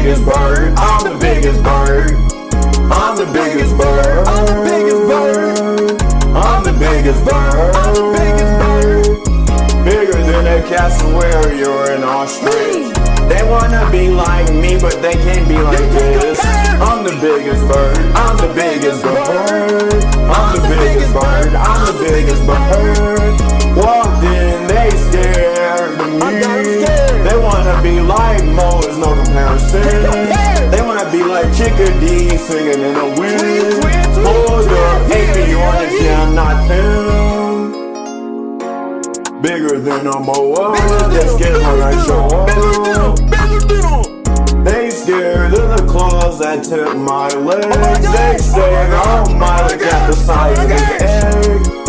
biggest bird. I'm the biggest bird. I'm the biggest bird. I'm the biggest bird. I'm the biggest bird. I'm the biggest bird. Bigger than a cassowary or an ostrich. They wanna be like me, but they can't be like this. I'm the biggest bird. I'm the biggest bird. I'm the biggest bird. I'm the biggest bird. Walked in, they scared of me. They wanna be like Mo, there's no comparison. They wanna be like Chickadee singing in the wind. Hold up, hate me on the jam, not them. Bigger than a moa, they scared when I show up. They scared of the claws that tip my legs. They say, oh my, look at the size of his egg.